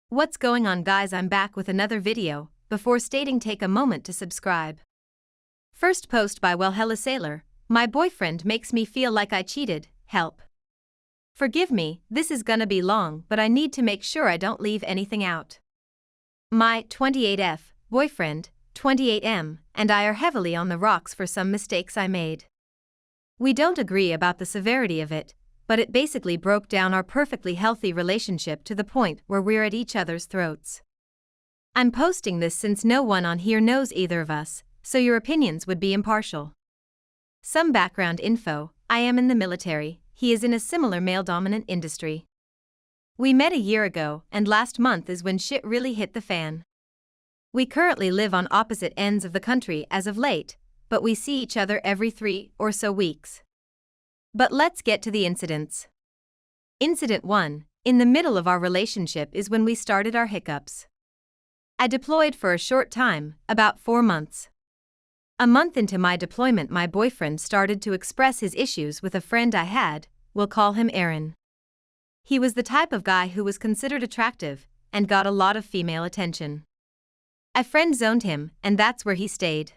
What's going on, guys? I'm back with another video. Before stating, take a moment to subscribe. First post by Hella Sailor. My boyfriend makes me feel like I cheated, help. Forgive me, this is gonna be long, but I need to make sure I don't leave anything out. My 28F boyfriend, 28M, and I are heavily on the rocks for some mistakes I made. We don't agree about the severity of it, but it basically broke down our perfectly healthy relationship to the point where we're at each other's throats. I'm posting this since no one on here knows either of us, so your opinions would be impartial. Some background info: I am in the military, he is in a similar male-dominant industry. We met a year ago, and last month is when shit really hit the fan. We currently live on opposite ends of the country as of late, but we see each other every 3 or so weeks. But let's get to the incidents. Incident 1. In the middle of our relationship is when we started our hiccups. I deployed for a short time, about 4 months. A month into my deployment, my boyfriend started to express his issues with a friend I had, we'll call him Aaron. He was the type of guy who was considered attractive, and got a lot of female attention. I friend-zoned him, and that's where he stayed.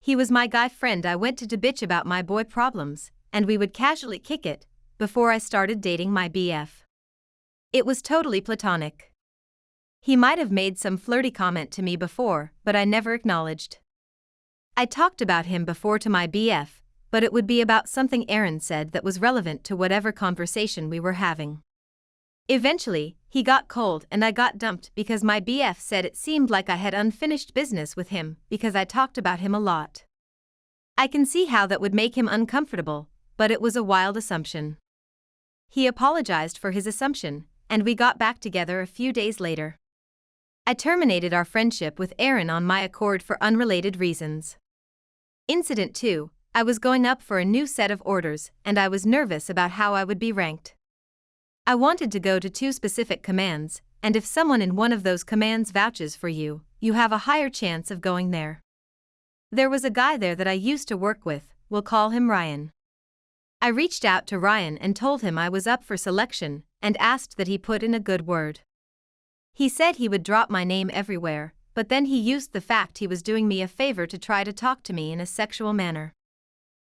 He was my guy friend I went to bitch about my boy problems, and we would casually kick it, before I started dating my BF. It was totally platonic. He might have made some flirty comment to me before, but I never acknowledged. I talked about him before to my BF, but it would be about something Aaron said that was relevant to whatever conversation we were having. Eventually, he got cold and I got dumped because my BF said it seemed like I had unfinished business with him because I talked about him a lot. I can see how that would make him uncomfortable, but it was a wild assumption. He apologized for his assumption, and we got back together a few days later. I terminated our friendship with Aaron on my accord for unrelated reasons. Incident 2. I was going up for a new set of orders, and I was nervous about how I would be ranked. I wanted to go to 2 specific commands, and if someone in one of those commands vouches for you, you have a higher chance of going there. There was a guy there that I used to work with, we'll call him Ryan. I reached out to Ryan and told him I was up for selection, and asked that he put in a good word. He said he would drop my name everywhere, but then he used the fact he was doing me a favor to try to talk to me in a sexual manner.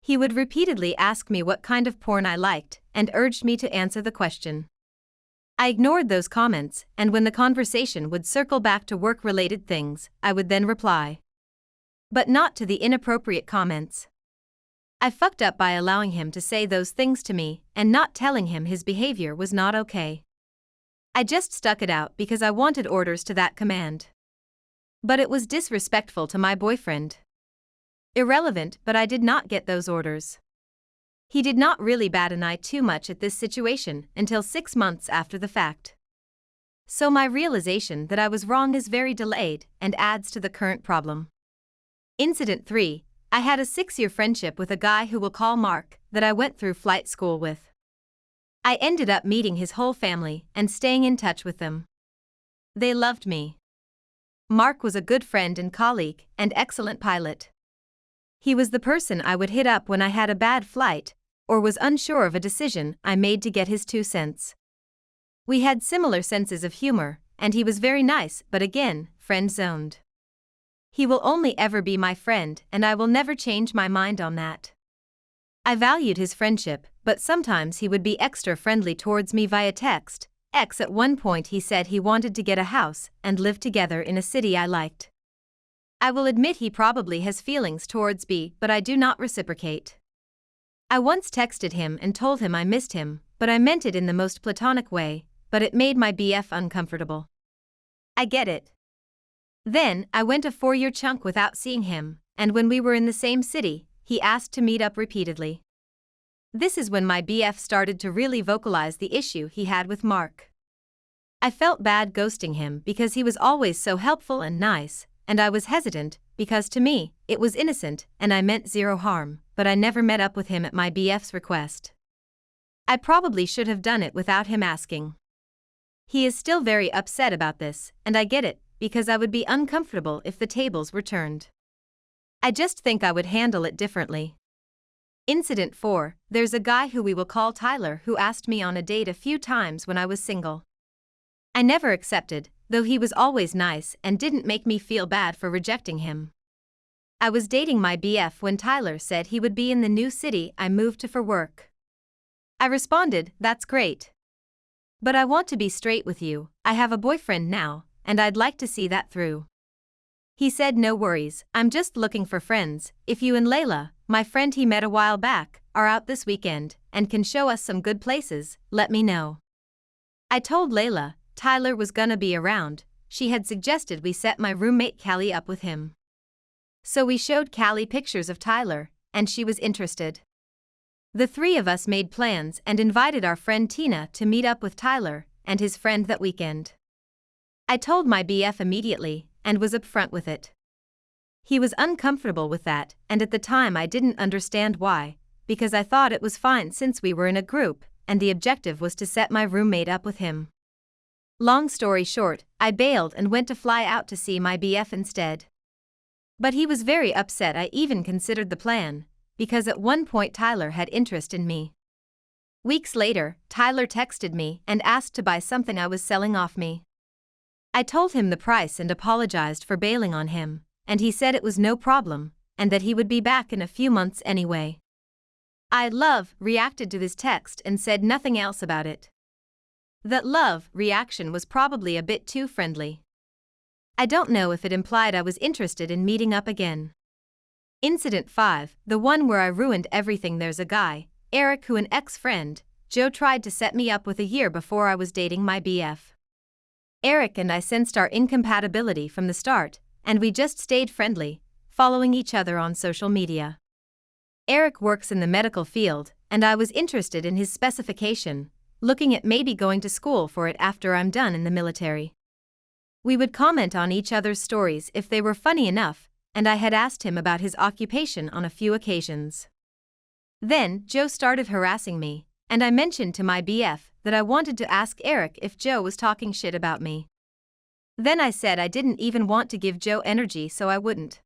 He would repeatedly ask me what kind of porn I liked, and urged me to answer the question. I ignored those comments, and when the conversation would circle back to work-related things, I would then reply. But not to the inappropriate comments. I fucked up by allowing him to say those things to me, and not telling him his behavior was not okay. I just stuck it out because I wanted orders to that command. But it was disrespectful to my boyfriend. Irrelevant, but I did not get those orders. He did not really bat an eye too much at this situation until 6 months after the fact. So my realization that I was wrong is very delayed and adds to the current problem. Incident 3. I had a 6-year friendship with a guy who we'll call Mark, that I went through flight school with. I ended up meeting his whole family and staying in touch with them. They loved me. Mark was a good friend and colleague, and excellent pilot. He was the person I would hit up when I had a bad flight, or was unsure of a decision I made to get his 2 cents. We had similar senses of humor, and he was very nice, but again, friend-zoned. He will only ever be my friend, and I will never change my mind on that. I valued his friendship, but sometimes he would be extra friendly towards me via text. At one point he said he wanted to get a house and live together in a city I liked. I will admit he probably has feelings towards me, but I do not reciprocate. I once texted him and told him I missed him, but I meant it in the most platonic way, but it made my BF uncomfortable. I get it. Then, I went a 4-year chunk without seeing him, and when we were in the same city, he asked to meet up repeatedly. This is when my BF started to really vocalize the issue he had with Mark. I felt bad ghosting him because he was always so helpful and nice, and I was hesitant, because to me, it was innocent and I meant zero harm, but I never met up with him at my BF's request. I probably should have done it without him asking. He is still very upset about this, and I get it, because I would be uncomfortable if the tables were turned. I just think I would handle it differently. Incident 4. There's a guy who we will call Tyler who asked me on a date a few times when I was single. I never accepted, though he was always nice and didn't make me feel bad for rejecting him. I was dating my BF when Tyler said he would be in the new city I moved to for work. I responded, "That's great. But I want to be straight with you, I have a boyfriend now, and I'd like to see that through." He said, "No worries, I'm just looking for friends. If you and Layla, my friend he met a while back, are out this weekend and can show us some good places, let me know." I told Layla Tyler was gonna be around. She had suggested we set my roommate Callie up with him. So we showed Callie pictures of Tyler, and she was interested. The three of us made plans and invited our friend Tina to meet up with Tyler and his friend that weekend. I told my BF immediately and was upfront with it. He was uncomfortable with that, and at the time I didn't understand why, because I thought it was fine since we were in a group and the objective was to set my roommate up with him. Long story short, I bailed and went to fly out to see my BF instead. But he was very upset I even considered the plan, because at one point Tyler had interest in me. Weeks later, Tyler texted me and asked to buy something I was selling off me. I told him the price and apologized for bailing on him, and he said it was no problem, and that he would be back in a few months anyway. Love reacted to this text and said nothing else about it. That love reaction was probably a bit too friendly. I don't know if it implied I was interested in meeting up again. Incident 5, the one where I ruined everything. There's a guy, Eric, who an ex-friend, Joe, tried to set me up with a year before I was dating my BF. Eric and I sensed our incompatibility from the start, and we just stayed friendly, following each other on social media. Eric works in the medical field, and I was interested in his specification, looking at maybe going to school for it after I'm done in the military. We would comment on each other's stories if they were funny enough, and I had asked him about his occupation on a few occasions. Then, Joe started harassing me, and I mentioned to my BF that I wanted to ask Eric if Joe was talking shit about me. Then I said I didn't even want to give Joe energy, so I wouldn't.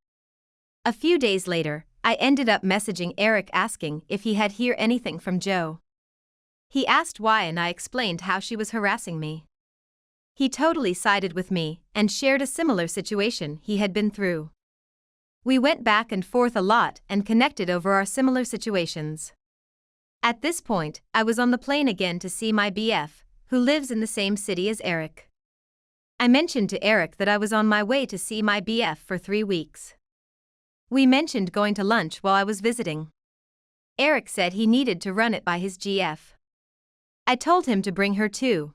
A few days later, I ended up messaging Eric asking if he had heard anything from Joe. He asked why, and I explained how she was harassing me. He totally sided with me and shared a similar situation he had been through. We went back and forth a lot and connected over our similar situations. At this point, I was on the plane again to see my BF, who lives in the same city as Eric. I mentioned to Eric that I was on my way to see my BF for 3 weeks. We mentioned going to lunch while I was visiting. Eric said he needed to run it by his GF. I told him to bring her too.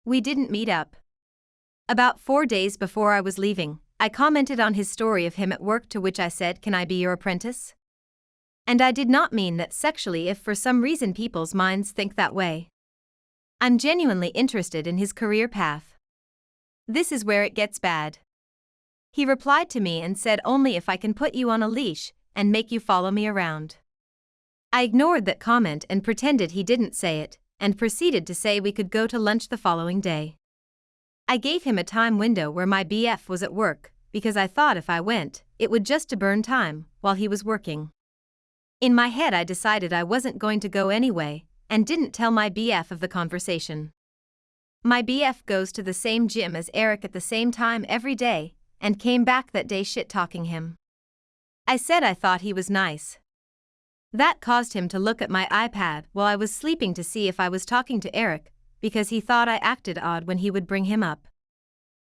We didn't meet up. About 4 days before I was leaving, I commented on his story of him at work, to which I said, "Can I be your apprentice?" And I did not mean that sexually if for some reason people's minds think that way. I'm genuinely interested in his career path. This is where it gets bad. He replied to me and said, "Only if I can put you on a leash and make you follow me around." I ignored that comment and pretended he didn't say it, and proceeded to say we could go to lunch the following day. I gave him a time window where my BF was at work, because I thought if I went, it would just to burn time while he was working. In my head I decided I wasn't going to go anyway, and didn't tell my BF of the conversation. My BF goes to the same gym as Eric at the same time every day, and came back that day shit-talking him. I said I thought he was nice. That caused him to look at my iPad while I was sleeping to see if I was talking to Eric, because he thought I acted odd when he would bring him up.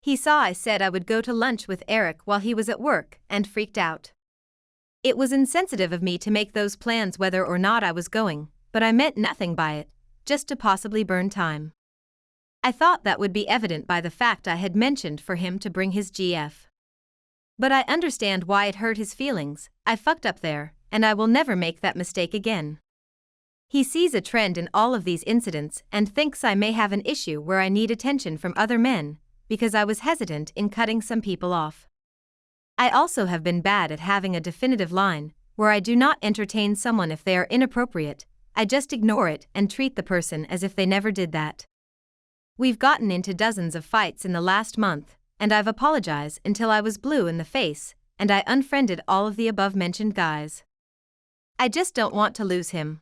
He saw I said I would go to lunch with Eric while he was at work and freaked out. It was insensitive of me to make those plans whether or not I was going, but I meant nothing by it, just to possibly burn time. I thought that would be evident by the fact I had mentioned for him to bring his GF. But I understand why it hurt his feelings. I fucked up there, and I will never make that mistake again. He sees a trend in all of these incidents and thinks I may have an issue where I need attention from other men, because I was hesitant in cutting some people off. I also have been bad at having a definitive line, where I do not entertain someone if they are inappropriate. I just ignore it and treat the person as if they never did that. We've gotten into dozens of fights in the last month, and I've apologized until I was blue in the face, and I unfriended all of the above-mentioned guys. I just don't want to lose him.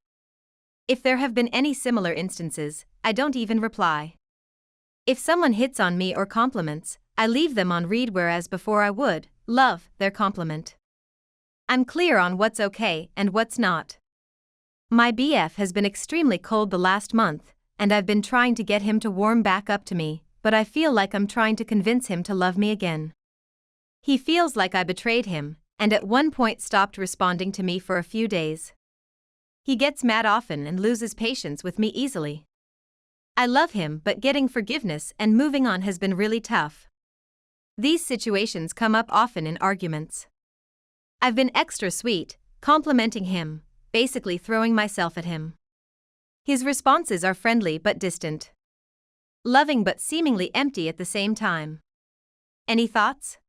If there have been any similar instances, I don't even reply. If someone hits on me or compliments, I leave them on read, whereas before I would love their compliment. I'm clear on what's okay and what's not. My BF has been extremely cold the last month, and I've been trying to get him to warm back up to me, but I feel like I'm trying to convince him to love me again. He feels like I betrayed him, and at one point stopped responding to me for a few days. He gets mad often and loses patience with me easily. I love him, but getting forgiveness and moving on has been really tough. These situations come up often in arguments. I've been extra sweet, complimenting him, basically throwing myself at him. His responses are friendly but distant. Loving but seemingly empty at the same time. Any thoughts?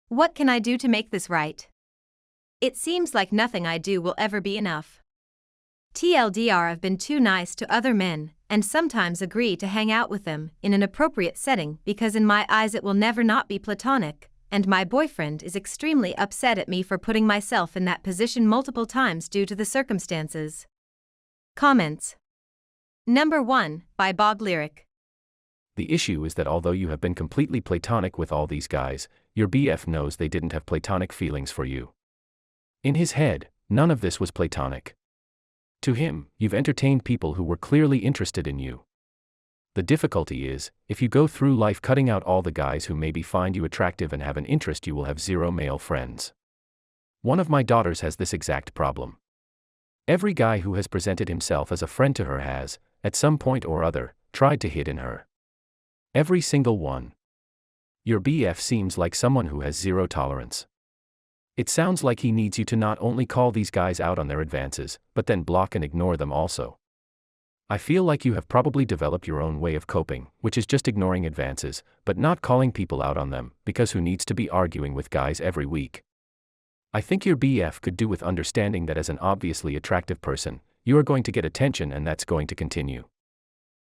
What can I do to make this right? It seems like nothing I do will ever be enough. TLDR, I've been too nice to other men, and sometimes agree to hang out with them in an appropriate setting because in my eyes it will never not be platonic, and my boyfriend is extremely upset at me for putting myself in that position multiple times due to the circumstances. Comments. Number 1, by Bog Lyric. The issue is that although you have been completely platonic with all these guys, your BF knows they didn't have platonic feelings for you. In his head, none of this was platonic. To him, you've entertained people who were clearly interested in you. The difficulty is, if you go through life cutting out all the guys who maybe find you attractive and have an interest, you will have zero male friends. One of my daughters has this exact problem. Every guy who has presented himself as a friend to her has, at some point or other, tried to hit on her. Every single one. Your BF seems like someone who has zero tolerance. It sounds like he needs you to not only call these guys out on their advances, but then block and ignore them also. I feel like you have probably developed your own way of coping, which is just ignoring advances, but not calling people out on them, because who needs to be arguing with guys every week? I think your BF could do with understanding that as an obviously attractive person, you are going to get attention and that's going to continue.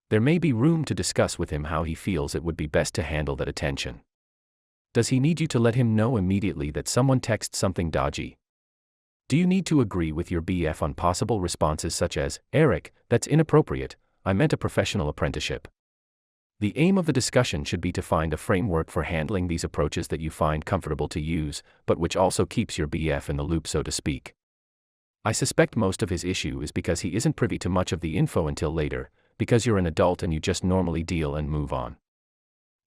There may be room to discuss with him how he feels it would be best to handle that attention. Does he need you to let him know immediately that someone texts something dodgy? Do you need to agree with your BF on possible responses such as, "Eric, that's inappropriate, I meant a professional apprenticeship"? The aim of the discussion should be to find a framework for handling these approaches that you find comfortable to use, but which also keeps your BF in the loop, so to speak. I suspect most of his issue is because he isn't privy to much of the info until later, because you're an adult and you just normally deal and move on.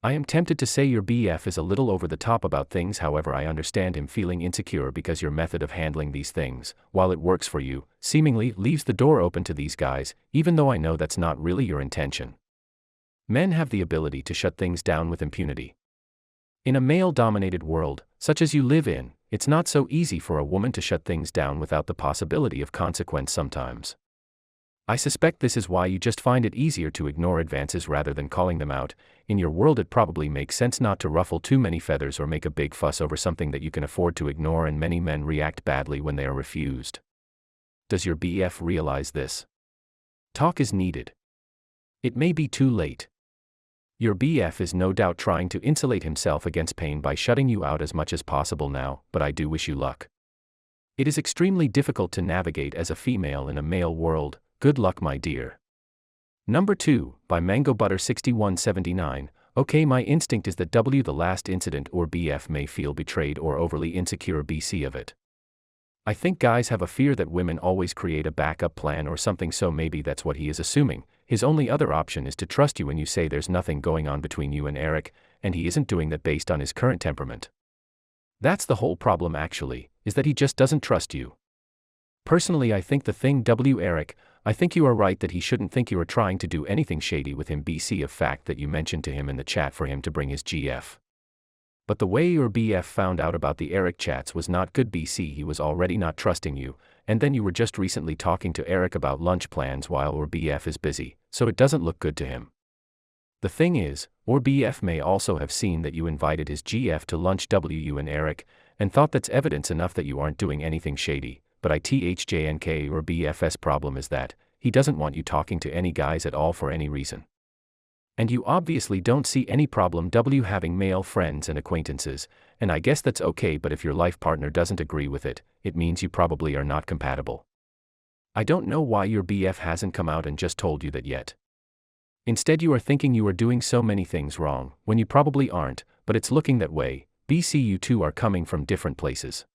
I am tempted to say your BF is a little over the top about things, however I understand him feeling insecure because your method of handling these things, while it works for you, seemingly leaves the door open to these guys, even though I know that's not really your intention. Men have the ability to shut things down with impunity. In a male-dominated world, such as you live in, it's not so easy for a woman to shut things down without the possibility of consequence sometimes. I suspect this is why you just find it easier to ignore advances rather than calling them out. In your world it probably makes sense not to ruffle too many feathers or make a big fuss over something that you can afford to ignore, and many men react badly when they are refused. Does your BF realize this? Talk is needed. It may be too late. Your BF is no doubt trying to insulate himself against pain by shutting you out as much as possible now, but I do wish you luck. It is extremely difficult to navigate as a female in a male world. Good luck, my dear. Number 2, by Mango Butter 6179. Okay, my instinct is that the last incident or BF may feel betrayed or overly insecure BC of it. I think guys have a fear that women always create a backup plan or something, so maybe that's what he is assuming. His only other option is to trust you when you say there's nothing going on between you and Eric, and he isn't doing that based on his current temperament. That's the whole problem actually, is that he just doesn't trust you. Personally, I think the thing Eric, I think you are right that he shouldn't think you are trying to do anything shady with him BC of fact that you mentioned to him in the chat for him to bring his GF. But the way your BF found out about the Eric chats was not good BC. He was already not trusting you, and then you were just recently talking to Eric about lunch plans while your BF is busy, so it doesn't look good to him. The thing is, or BF may also have seen that you invited his GF to lunch you and Eric, and thought that's evidence enough that you aren't doing anything shady. But ITHJNK or BF's problem is that he doesn't want you talking to any guys at all for any reason. And you obviously don't see any problem having male friends and acquaintances, and I guess that's okay, but if your life partner doesn't agree with it, it means you probably are not compatible. I don't know why your BF hasn't come out and just told you that yet. Instead you are thinking you are doing so many things wrong, when you probably aren't, but it's looking that way. BC, you two are coming from different places.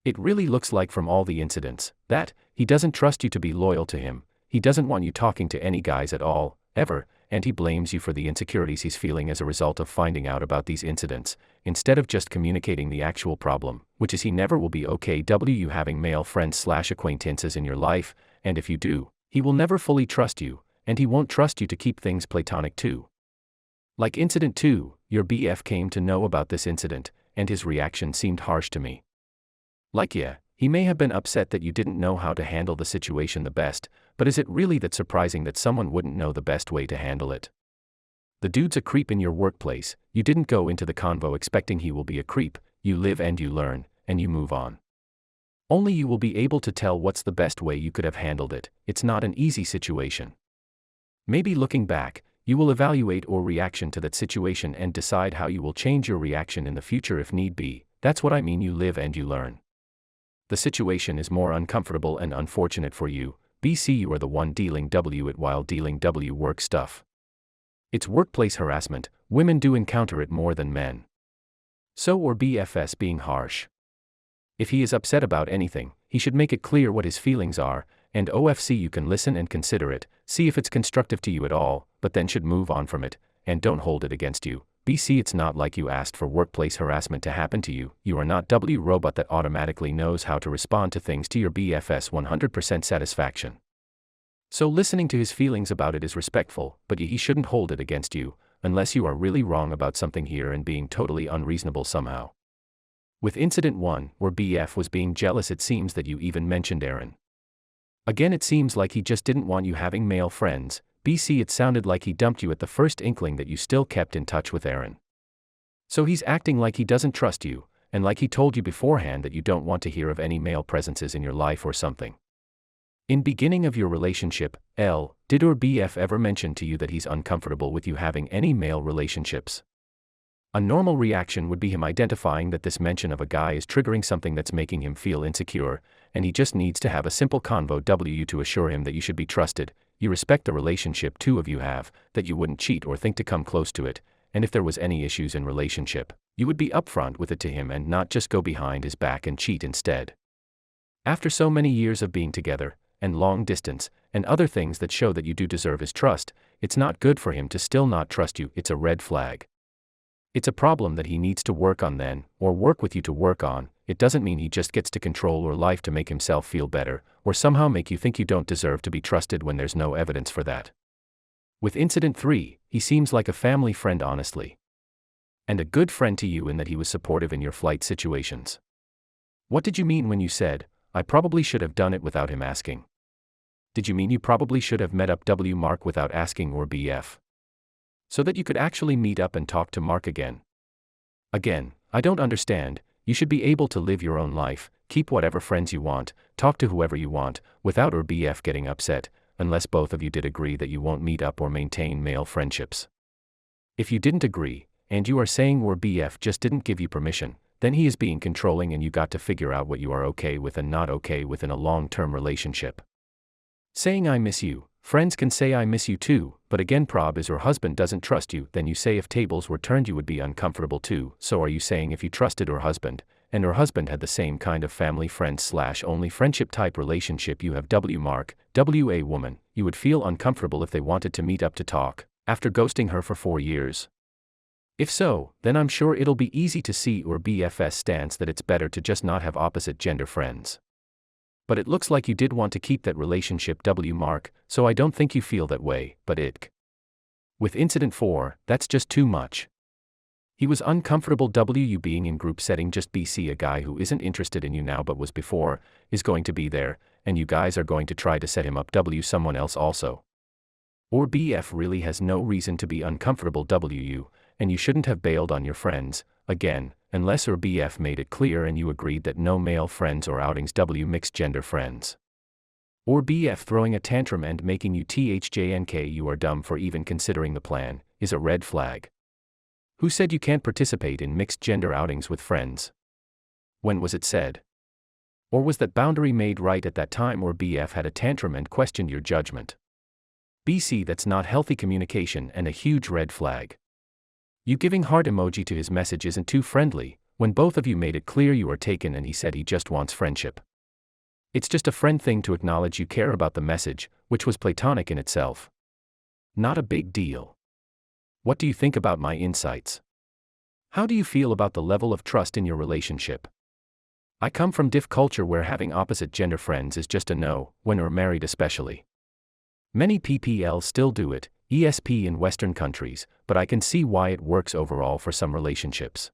It really looks like from all the incidents, that, he doesn't trust you to be loyal to him, he doesn't want you talking to any guys at all, ever, and he blames you for the insecurities he's feeling as a result of finding out about these incidents, instead of just communicating the actual problem, which is he never will be okay you having male friends/acquaintances in your life, and if you do, he will never fully trust you, and he won't trust you to keep things platonic too. Like incident 2, your BF came to know about this incident, and his reaction seemed harsh to me. Like yeah, he may have been upset that you didn't know how to handle the situation the best, but is it really that surprising that someone wouldn't know the best way to handle it? The dude's a creep in your workplace, you didn't go into the convo expecting he will be a creep, you live and you learn, and you move on. Only you will be able to tell what's the best way you could have handled it. It's not an easy situation. Maybe looking back, you will evaluate your reaction to that situation and decide how you will change your reaction in the future if need be. That's what I mean, you live and you learn. The situation is more uncomfortable and unfortunate for you, BC. You are the one dealing it while dealing work stuff. It's workplace harassment, women do encounter it more than men. So or BFS being harsh. If he is upset about anything, he should make it clear what his feelings are, and OFC you can listen and consider it, see if it's constructive to you at all, but then should move on from it, and don't hold it against you. BC, it's not like you asked for workplace harassment to happen to you. You are not robot that automatically knows how to respond to things to your BFS 100% satisfaction. So listening to his feelings about it is respectful, but he shouldn't hold it against you, unless you are really wrong about something here and being totally unreasonable somehow. With incident 1, where BF was being jealous, it seems that you even mentioned Aaron. Again, it seems like he just didn't want you having male friends. BC, it sounded like he dumped you at the first inkling that you still kept in touch with Aaron. So he's acting like he doesn't trust you, and like he told you beforehand that you don't want to hear of any male presences in your life or something. In beginning of your relationship, did your BF ever mention to you that he's uncomfortable with you having any male relationships? A normal reaction would be him identifying that this mention of a guy is triggering something that's making him feel insecure, and he just needs to have a simple convo to assure him that you should be trusted, you respect the relationship two of you have, that you wouldn't cheat or think to come close to it, and if there was any issues in relationship, you would be upfront with it to him and not just go behind his back and cheat instead. After so many years of being together, and long distance, and other things that show that you do deserve his trust, it's not good for him to still not trust you. It's a red flag. It's a problem that he needs to work on then, or work with you to work on. It doesn't mean he just gets to control your life to make himself feel better, or somehow make you think you don't deserve to be trusted when there's no evidence for that. With incident 3, he seems like a family friend honestly. And a good friend to you in that he was supportive in your flight situations. What did you mean when you said, I probably should have done it without him asking? Did you mean you probably should have met up Mark without asking or BF? So that you could actually meet up and talk to Mark again? Again, I don't understand. You should be able to live your own life, keep whatever friends you want, talk to whoever you want, without or BF getting upset, unless both of you did agree that you won't meet up or maintain male friendships. If you didn't agree, and you are saying or BF just didn't give you permission, then he is being controlling and you got to figure out what you are okay with and not okay with in a long-term relationship. Saying I miss you, friends can say I miss you too, but again prob is your husband doesn't trust you, then you say if tables were turned you would be uncomfortable too. So are you saying if you trusted her husband, and her husband had the same kind of family friend/only friendship type relationship you have Mark, a woman, you would feel uncomfortable if they wanted to meet up to talk, after ghosting her for 4 years? If so, then I'm sure it'll be easy to see your BFS stance that it's better to just not have opposite gender friends. But it looks like you did want to keep that relationship Mark, so I don't think you feel that way, but with incident 4, that's just too much. He was uncomfortable you being in group setting just BC, a guy who isn't interested in you now but was before, is going to be there, and you guys are going to try to set him up someone else also. Or BF really has no reason to be uncomfortable you, and you shouldn't have bailed on your friends, again, unless or BF made it clear and you agreed that no male friends or outings mixed gender friends. Or BF throwing a tantrum and making you THJNK you are dumb for even considering the plan, is a red flag. Who said you can't participate in mixed gender outings with friends? When was it said? Or was that boundary made right at that time or BF had a tantrum and questioned your judgment? BC, that's not healthy communication and a huge red flag. You giving heart emoji to his message isn't too friendly, when both of you made it clear you are taken and he said he just wants friendship. It's just a friend thing to acknowledge you care about the message, which was platonic in itself. Not a big deal. What do you think about my insights? How do you feel about the level of trust in your relationship? I come from diff culture where having opposite gender friends is just a no, when you're married especially. Many PPL still do it, ESP in Western countries, but I can see why it works overall for some relationships.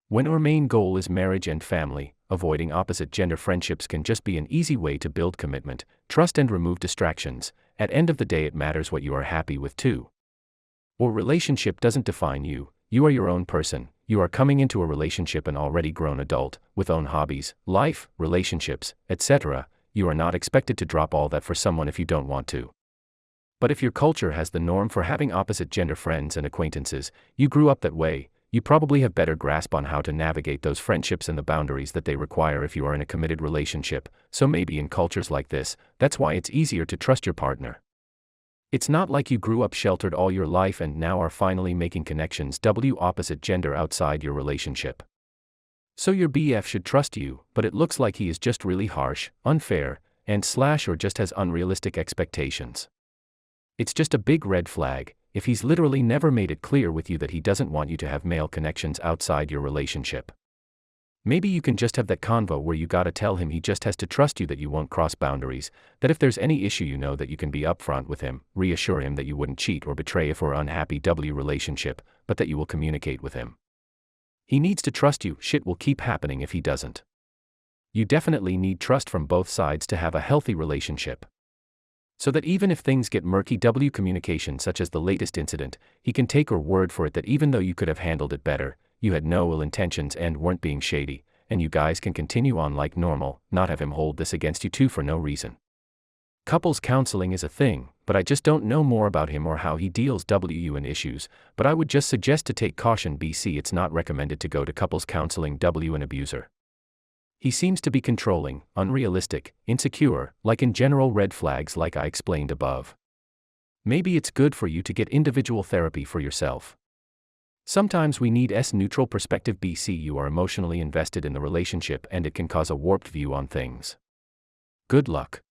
When our main goal is marriage and family, avoiding opposite gender friendships can just be an easy way to build commitment, trust and remove distractions. At end of the day it matters what you are happy with too. Or relationship doesn't define you, you are your own person, you are coming into a relationship an already grown adult, with own hobbies, life, relationships, etc. You are not expected to drop all that for someone if you don't want to. But if your culture has the norm for having opposite gender friends and acquaintances, you grew up that way, you probably have better grasp on how to navigate those friendships and the boundaries that they require if you are in a committed relationship, so maybe in cultures like this, that's why it's easier to trust your partner. It's not like you grew up sheltered all your life and now are finally making connections opposite gender outside your relationship. So your BF should trust you, but it looks like he is just really harsh, unfair, and or just has unrealistic expectations. It's just a big red flag, if he's literally never made it clear with you that he doesn't want you to have male connections outside your relationship. Maybe you can just have that convo where you gotta tell him he just has to trust you that you won't cross boundaries, that if there's any issue you know that you can be upfront with him, reassure him that you wouldn't cheat or betray if or unhappy relationship, but that you will communicate with him. He needs to trust you, shit will keep happening if he doesn't. You definitely need trust from both sides to have a healthy relationship. So that even if things get murky communication such as the latest incident, he can take your word for it that even though you could have handled it better, you had no ill intentions and weren't being shady, and you guys can continue on like normal, not have him hold this against you too for no reason. Couples counseling is a thing, but I just don't know more about him or how he deals in issues, but I would just suggest to take caution. BC, it's not recommended to go to couples counseling an abuser. He seems to be controlling, unrealistic, insecure, like in general red flags like I explained above. Maybe it's good for you to get individual therapy for yourself. Sometimes we need neutral perspective. BC, you are emotionally invested in the relationship and it can cause a warped view on things. Good luck.